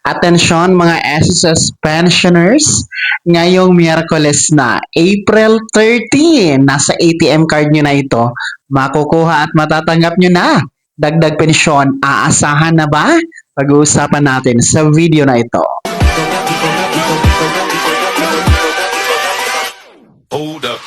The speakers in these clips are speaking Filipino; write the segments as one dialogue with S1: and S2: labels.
S1: Atensyon mga SSS pensioners, ngayong Miyerkules na, April 30, nasa ATM card nyo na ito. Makukuha at matatanggap nyo na. Dagdag pensyon, aasahan na ba? Pag-uusapan natin sa video na ito.
S2: Hold up.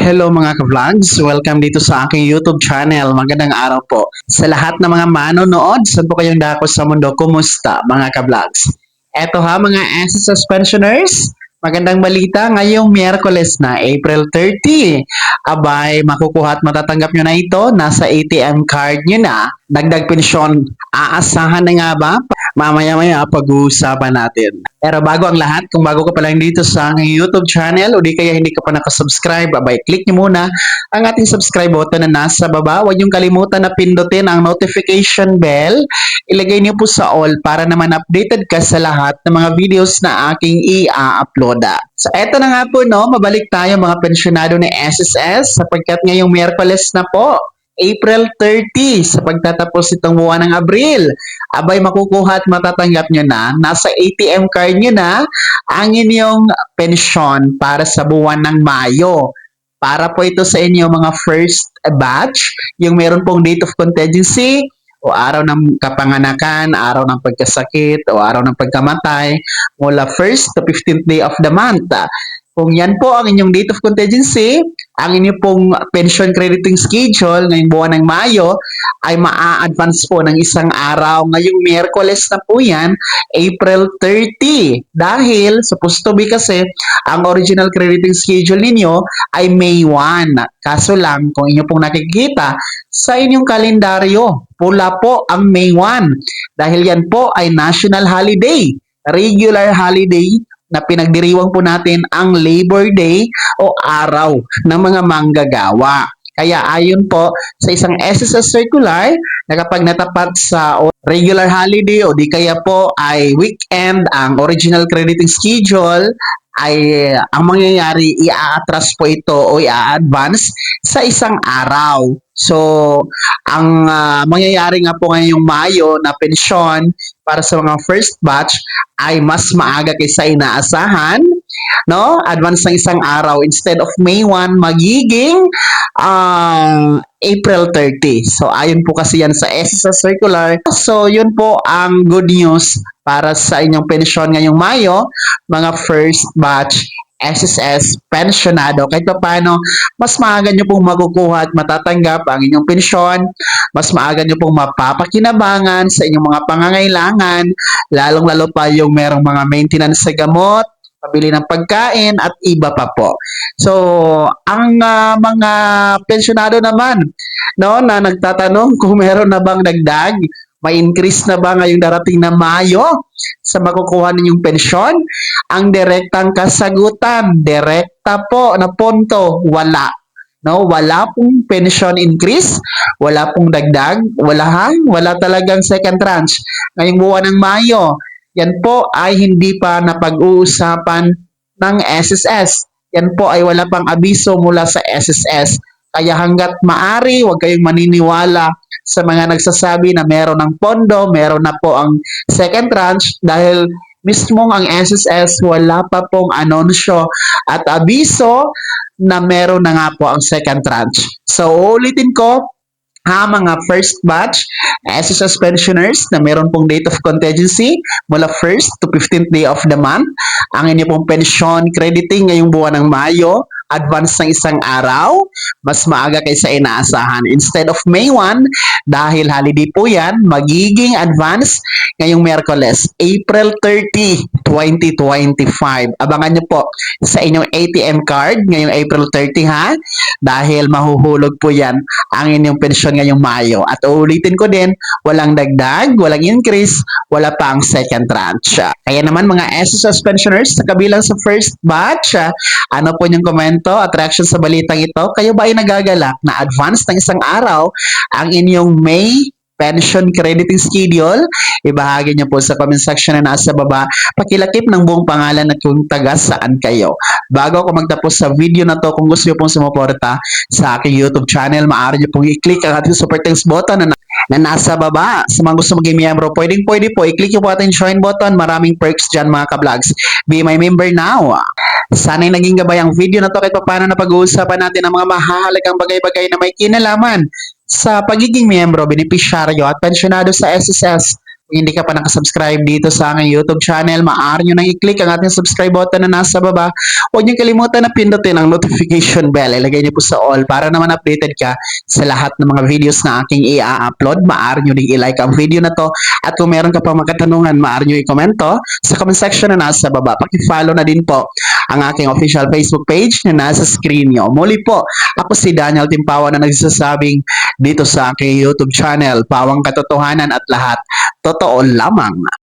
S1: Hello mga ka-vlogs! Welcome dito sa aking YouTube channel. Magandang araw po. Sa lahat ng mga manonood, saan po kayong dako sa mundo, kumusta mga ka-vlogs? Eto ha mga SSS pensioners, magandang balita ngayong Miyerkules na, April 30. Abay, makukuha at matatanggap nyo na ito. Nasa ATM card nyo na. Dagdag pensyon, aasahan na nga ba? Mamaya-maya pag-uusapan natin. Pero bago ang lahat, kung bago ka pa lang dito sa aking YouTube channel o di kaya hindi ka pa nakasubscribe, abay, click nyo muna ang ating subscribe button na nasa baba. Huwag nyo kalimutan na pindutin ang notification bell. Ilagay nyo po sa all para naman updated ka sa lahat ng mga videos na aking i-upload. So eto na nga po, no, mabalik tayo mga pensyonado ni SSS sapagkat ngayong Miyerkules na po, April 30, sa pagtatapos itong buwan ng Abril. Abay, makukuha at matatanggap nyo na, nasa ATM card nyo na ang inyong pensyon para sa buwan ng Mayo. Para po ito sa inyo mga first batch, yung meron pong date of contingency, o araw ng kapanganakan, araw ng pagkasakit, o araw ng pagkamatay, mula 1st to 15th day of the month. Kung yan po ang inyong date of contingency, ang inyong pong pension crediting schedule ngayong buwan ng Mayo ay maa-advance po ng isang araw. Ngayong Miyerkules na po yan, April 30. Dahil, supposed to be kasi, ang original crediting schedule ninyo ay May 1. Kaso lang, kung inyo pong nakikita sa inyong kalendaryo, pula po ang May 1. Dahil yan po ay national holiday, regular holiday, na pinagdiriwang po natin ang Labor Day o araw ng mga manggagawa. Kaya ayon po sa isang SSS circular na kapag natapat sa regular holiday o di kaya po ay weekend ang original crediting schedule, ay ang mangyayari, i-atras po ito o i-advance sa isang araw. So, ang mangyayari nga po ngayong Mayo na pensyon para sa mga first batch ay mas maaga kaysa inaasahan, no? Advance ng isang araw. Instead of May 1, magiging April 30. So, ayon po kasi yan sa SSS circular. So, yun po ang good news para sa inyong pensyon ngayong Mayo, mga first batch SSS pensionado. Kahit pa paano, mas maaga nyo pong makukuha at matatanggap ang inyong pensyon, mas maaga nyo pong mapapakinabangan sa inyong mga pangangailangan, lalong-lalo pa yung merong mga maintenance sa gamot, pabili ng pagkain, at iba pa po. So, ang mga pensionado naman, no, na nagtatanong kung meron na bang dagdag, may increase na ba ngayong darating na Mayo sa makukuha ninyong pensyon? Ang direktang kasagutan, direkta po na punto, wala. No, wala pong pension increase, wala pong dagdag, wala talagang second tranche. Ngayong buwan ng Mayo, yan po ay hindi pa napag-uusapan ng SSS. Yan po ay wala pang abiso mula sa SSS. Kaya hanggat maari, huwag kayong maniniwala sa mga nagsasabi na meron ng pondo, meron na po ang second tranche dahil mismong ang SSS wala pa pong anunsyo at abiso na meron na nga po ang second tranche. So, ulitin ko, mga first batch SSS pensioners na meron pong date of contingency mula 1st to 15th day of the month, ang inyo pong pension crediting ngayong buwan ng Mayo, advance ng isang araw, mas maaga kaysa inaasahan. Instead of May 1, dahil holiday po yan, magiging advance ngayong Miyerkules, April 30, 2025. Abangan nyo po sa inyong ATM card ngayong April 30 ha, dahil mahuhulog po yan ang inyong pensyon ngayong Mayo. At ulitin ko din, walang dagdag, walang increase, wala pa ang second tranche. Kaya naman mga SSS pensioners, sa kabilang sa first batch, ano po yung comment at reaction sa balitang ito? Kayo ba ay nagagalak na advance ng isang araw ang inyong May pension crediting schedule, ibahagi niyo po sa comment section na nasa baba. Pakilakip ng buong pangalan at kung taga saan kayo. Bago ako magtapos sa video na to, kung gusto niyo pong sumuporta sa aking YouTube channel, maaari niyo pong i-click ang ating super thanks button na nasa baba. Sa mga gusto maging miyembro, pwede po, i-click niyo po ating join button. Maraming perks dyan mga ka-vlogs. Be my member now. Sana'y naging gabay ang video na to kahit paano na pag-uusapan natin ang mga mahahalagang bagay-bagay na may kinalaman sa pagiging miyembro, benepisyaryo at pensyonado sa SSS. Kung hindi ka pa nakasubscribe dito sa aking YouTube channel, maaari nyo nang i-click ang ating subscribe button na nasa baba. Huwag nyo kalimutan na pindutin ang notification bell. Ilagay nyo po sa all para naman updated ka sa lahat ng mga videos na aking i-upload. Maaari nyo ding i-like ang video na to. At kung meron ka pang makatanungan, maaari nyo i-komento sa comment section na nasa baba. Paki-follow na din po ang aking official Facebook page na nasa screen nyo. Muli po, ako si Daniel Timpawa na nagsasabing dito sa aking YouTube channel, pawang katotohanan at lahat totoo lamang.